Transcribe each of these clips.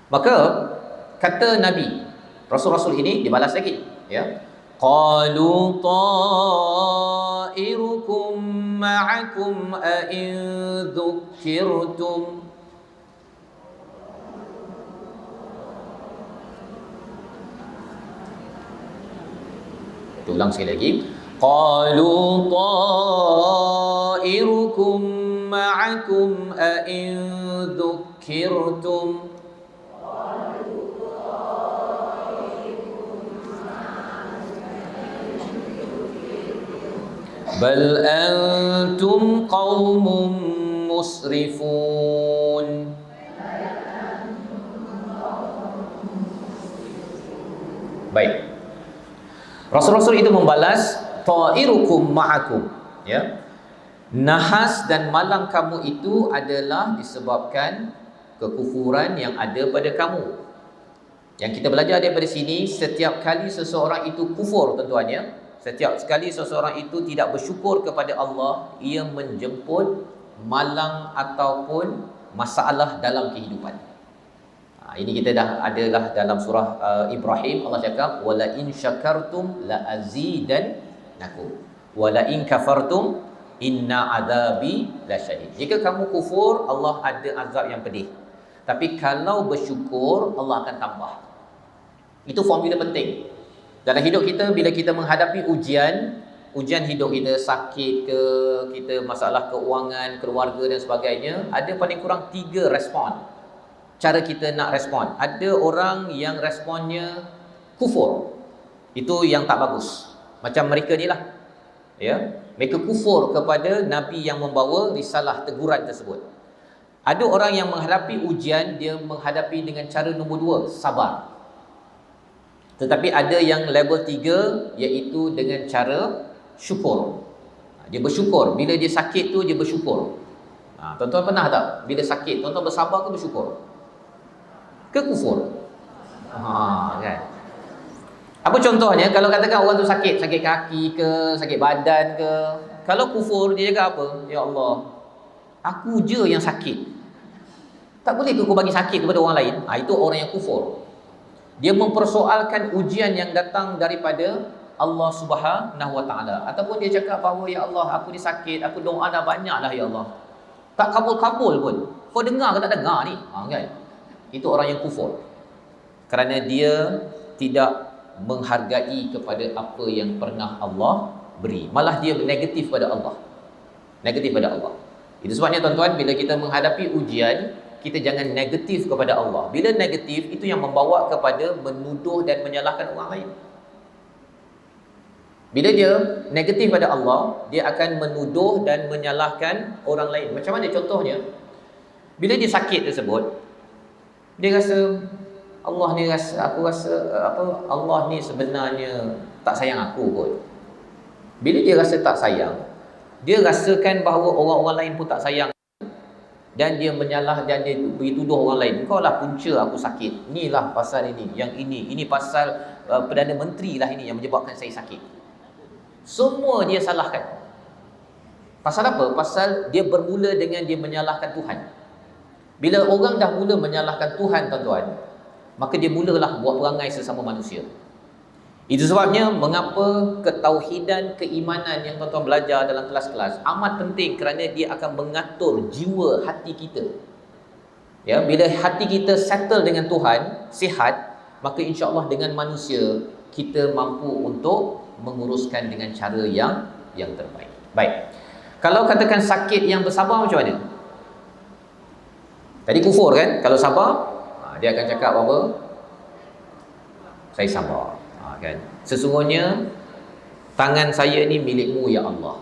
Maka kata Nabi, Rasul-Rasul ini dibalas lagi, ya. Qalu ta'irukum ma'akum a in dhukkirtum. Ulang sekali lagi. Qalu ta'irukum ma'akum a in dhukkirtum. Bal antum qaumun musrifun. Baik. Rasul-Rasul itu membalas, ta'irukum ma'akum, ya. Nahas dan malang kamu itu adalah disebabkan kekufuran yang ada pada kamu. Yang kita belajar daripada sini, setiap kali seseorang itu kufur, tuan-tuan, setiap sekali seseorang itu tidak bersyukur kepada Allah, ia menjemput malang ataupun masalah dalam kehidupan. Ini kita dah adalah dalam surah Ibrahim. Allah cakap, wala in syakartum la azidannakum wala in kafartum inna azabi lasyadid. Jika kamu kufur, Allah ada azab yang pedih. Tapi kalau bersyukur, Allah akan tambah. Itu formula penting dalam hidup kita. Bila kita menghadapi ujian hidup kita, sakit ke, kita masalah keuangan, keluarga dan sebagainya, ada paling kurang 3 respon cara kita nak respon. Ada orang yang responnya kufur, itu yang tak bagus, macam mereka ni lah, ya. Mereka kufur kepada Nabi yang membawa risalah teguran tersebut. Ada orang yang menghadapi ujian, dia menghadapi dengan cara nombor 2, sabar. Tetapi ada yang level 3, iaitu dengan cara syukur. Dia bersyukur. Bila dia sakit tu, dia bersyukur. Tuan-tuan pernah tak? Bila sakit, tuan-tuan bersabar ke bersyukur? Ke kufur? Kan? Apa contohnya? Kalau katakan orang tu sakit kaki ke, sakit badan ke, kalau kufur, dia cakap apa? Ya Allah, aku je yang sakit, tak boleh ke kau bagi sakit kepada orang lain? Itu orang yang kufur. Dia mempersoalkan ujian yang datang daripada Allah Subhanahu Wa Taala, ataupun dia cakap bahawa ya Allah, aku ni sakit, aku doa dah banyak dah ya Allah, tak kabul-kabul pun. Kau dengar ke tak dengar ni? Kan? Itu orang yang kufur, kerana dia tidak menghargai kepada apa yang pernah Allah beri. Malah dia negatif pada Allah. Negatif pada Allah. Itu sebabnya tuan-tuan, bila kita menghadapi ujian, kita jangan negatif kepada Allah. Bila negatif, itu yang membawa kepada menuduh dan menyalahkan orang lain. Bila dia negatif pada Allah, dia akan menuduh dan menyalahkan orang lain. Macam mana contohnya? Bila dia sakit tersebut, dia rasa Allah ni Allah ni sebenarnya tak sayang aku kot. Bila dia rasa tak sayang, dia rasakan bahawa orang-orang lain pun tak sayang, dan dia menyalah dan dia berituduh orang lain. Kau lah punca aku sakit. Inilah pasal ini, yang ini pasal Perdana Menteri lah ini yang menyebabkan saya sakit. Semua dia salahkan. Pasal apa? Pasal dia bermula dengan dia menyalahkan Tuhan. Bila orang dah mula menyalahkan Tuhan, tuan-tuan, maka dia mulalah buat perangai sesama manusia. Itu sebabnya mengapa ketauhidan, keimanan yang tuan-tuan belajar dalam kelas-kelas amat penting, kerana dia akan mengatur jiwa hati kita. Ya, bila hati kita settle dengan Tuhan, sihat, maka insya-Allah dengan manusia kita mampu untuk menguruskan dengan cara yang terbaik. Baik. Kalau katakan sakit yang bersabar, macam mana? Tadi kufur kan? Kalau sabar, dia akan cakap apa? Saya sabar. Kan? Sesungguhnya tangan saya ni milikmu ya Allah.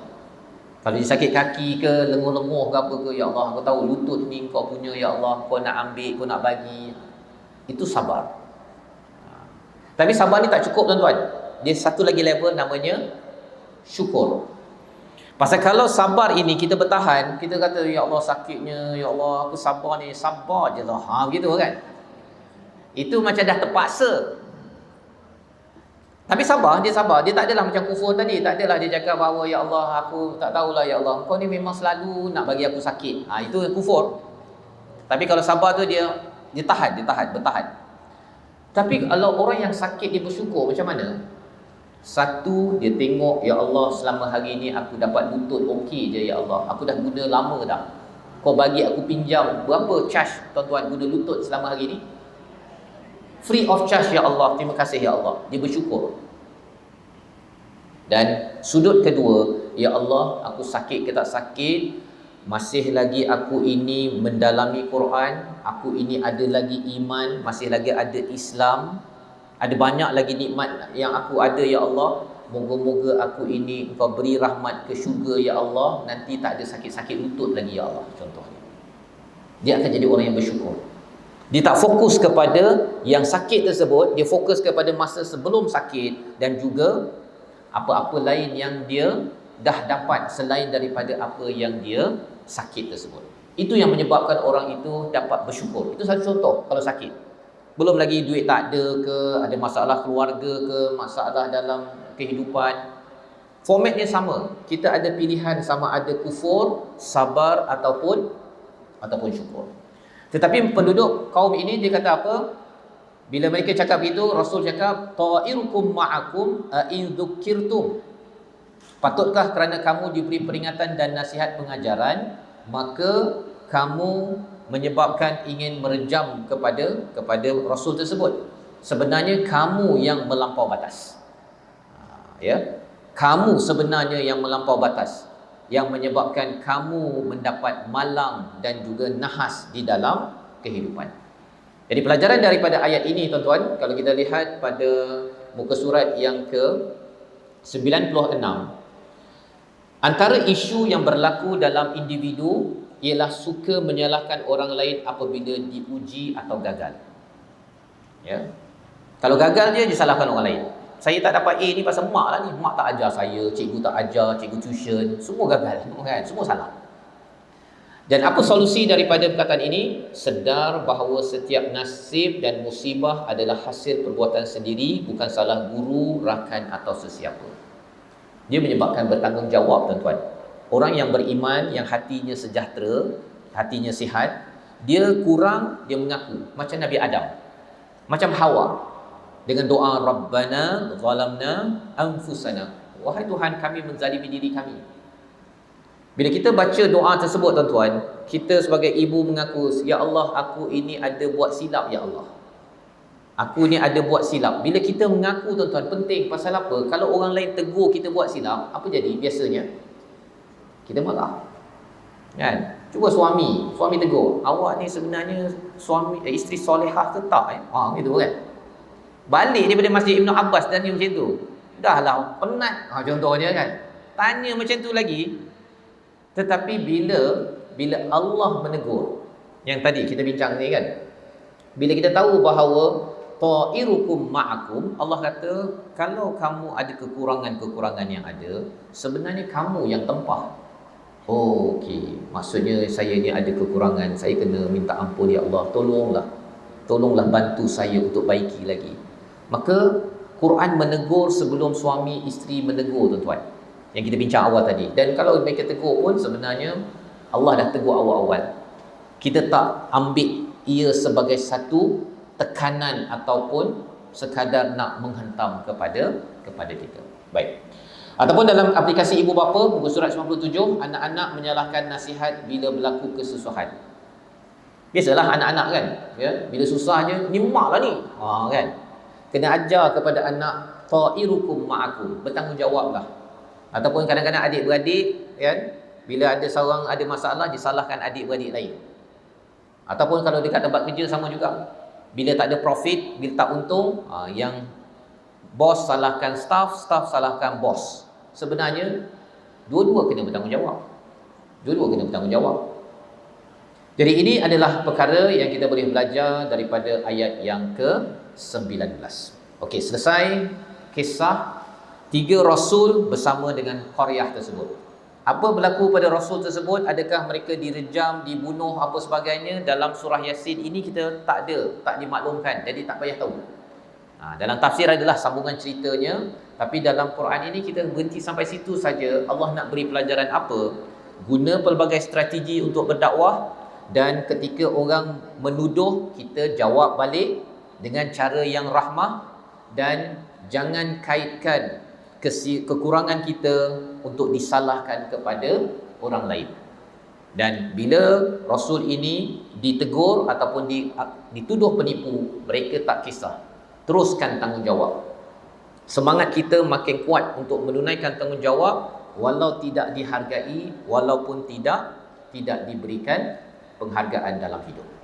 Kalau dia sakit kaki ke, lenguh-lenguh ke apa ke, ya Allah, aku tahu lutut ni kau punya ya Allah, kau nak ambil, kau nak bagi. Itu sabar. Tapi sabar ni tak cukup, tuan-tuan. Dia satu lagi level, namanya syukur. Pasal kalau sabar ini kita bertahan, kita kata ya Allah sakitnya, ya Allah aku sabar ni, sabar je lah, begitu kan? Itu macam dah terpaksa. Tapi sabar, dia tak adalah macam kufur tadi. Tak adalah dia cakap bahawa ya Allah aku tak tahulah ya Allah, kau ni memang selalu nak bagi aku sakit. Itu kufur. Tapi kalau sabar tu dia dia bertahan. Tapi kalau orang yang sakit dia bersyukur, macam mana? Satu, dia tengok, ya Allah, selama hari ni aku dapat lutut okey je ya Allah. Aku dah guna lama dah. Kau bagi aku pinjam berapa charge tuan-tuan guna lutut selama hari ni? Free of charge ya Allah. Terima kasih ya Allah. Dia bersyukur. Dan sudut kedua, ya Allah, aku sakit ke tak sakit, masih lagi aku ini mendalami Quran, aku ini ada lagi iman, masih lagi ada Islam, ada banyak lagi nikmat yang aku ada ya Allah. Moga-moga aku ini Engkau beri rahmat ke syurga ya Allah, nanti tak ada sakit-sakit lutut lagi ya Allah. Contohnya, dia akan jadi orang yang bersyukur. Dia tak fokus kepada yang sakit tersebut, dia fokus kepada masa sebelum sakit dan juga apa-apa lain yang dia dah dapat selain daripada apa yang dia sakit tersebut. Itu yang menyebabkan orang itu dapat bersyukur. Itu satu contoh kalau sakit. Belum lagi duit tak ada ke, ada masalah keluarga ke, masalah dalam kehidupan. Formatnya sama. Kita ada pilihan sama ada kufur, sabar ataupun syukur. Tetapi penduduk kaum ini dia kata apa? Bila mereka cakap begitu, Rasul cakap, ta'irukum ma'akum in dzukirtum. Patutkah kerana kamu diberi peringatan dan nasihat pengajaran, maka kamu menyebabkan ingin merejam kepada Rasul tersebut? Sebenarnya kamu yang melampau batas. Ya, kamu sebenarnya yang melampau batas, yang menyebabkan kamu mendapat malang dan juga nahas di dalam kehidupan. Jadi pelajaran daripada ayat ini tuan-tuan, kalau kita lihat pada muka surat yang ke-96, antara isu yang berlaku dalam individu ialah suka menyalahkan orang lain apabila diuji atau gagal. Ya. Kalau gagal dia disalahkan orang lain. Saya tak dapat A ni pasal mak lah ni. Mak tak ajar saya, cikgu tak ajar, cikgu tuition, semua gagal kan? Semua salah. Dan apa solusi daripada perkataan ini? Sedar bahawa setiap nasib dan musibah adalah hasil perbuatan sendiri, bukan salah guru, rakan atau sesiapa. Dia menyebabkan bertanggungjawab tuan-tuan. Orang yang beriman, yang hatinya sejahtera, hatinya sihat, dia kurang, dia mengaku. Macam Nabi Adam, macam Hawa, dengan doa Rabbana zalamna anfusana, wahai Tuhan, kami menzalimi diri kami. Bila kita baca doa tersebut tuan-tuan, kita sebagai ibu mengaku, ya Allah, aku ini ada buat silap ya Allah. Aku ni ada buat silap. Bila kita mengaku tuan-tuan, penting. Pasal apa? Kalau orang lain tegur kita buat silap, apa jadi biasanya? Kita marah. Kan? Cuba suami tegur, awak ni sebenarnya isteri solehah ke tak? Gitu kan. Balik daripada Masjid Ibn Abbas dan macam tu. Dah lah penat. Contohnya kan. Tanya macam tu lagi. Tetapi bila Allah menegur, yang tadi kita bincang ni kan, bila kita tahu bahawa ta'irukum ma'akum, Allah kata kalau kamu ada kekurangan-kekurangan yang ada, sebenarnya kamu yang tempah. Oh, okey, maksudnya saya ni ada kekurangan, saya kena minta ampun ya Allah, tolonglah bantu saya untuk baiki lagi. Maka Quran menegur sebelum suami isteri menegur tuan-tuan, yang kita bincang awal tadi. Dan kalau mereka tegur pun sebenarnya Allah dah tegur awal-awal. Kita tak ambil ia sebagai satu tekanan ataupun sekadar nak menghentam kepada kita. Baik. Ataupun dalam aplikasi ibu bapa, muka surat 97, anak-anak menyalahkan nasihat bila berlaku kesusahan. Biasalah anak-anak kan, ya, bila susah je, ni mak lah ni. Kan. Kena ajar kepada anak, ta'irukum ma'akum, bertanggungjawablah. Ataupun kadang-kadang adik-beradik, kan, bila ada seorang ada masalah, disalahkan adik-beradik lain. Ataupun kalau dekat tempat kerja sama juga. Bila tak ada profit, bila tak untung, yang bos salahkan staff, staff salahkan bos. Sebenarnya dua-dua kena bertanggungjawab. Jadi ini adalah perkara yang kita boleh belajar daripada ayat yang ke-19. Okey, selesai kisah 3 rasul bersama dengan Qaryah tersebut. Apa berlaku pada rasul tersebut? Adakah mereka direjam, dibunuh, apa sebagainya? Dalam surah Yasin ini kita tak dimaklumkan. Jadi tak payah tahu. Dalam tafsir adalah sambungan ceritanya, tapi dalam Quran ini kita berhenti sampai situ saja. Allah nak beri pelajaran apa? Guna pelbagai strategi untuk berdakwah, dan ketika orang menuduh, kita jawab balik dengan cara yang rahmah, dan jangan kaitkan kekurangan kita untuk disalahkan kepada orang lain. Dan bila Rasul ini ditegur ataupun dituduh penipu, mereka tak kisah, teruskan tanggungjawab. Semangat kita makin kuat untuk menunaikan tanggungjawab, walau tidak dihargai, walaupun tidak diberikan penghargaan dalam hidup.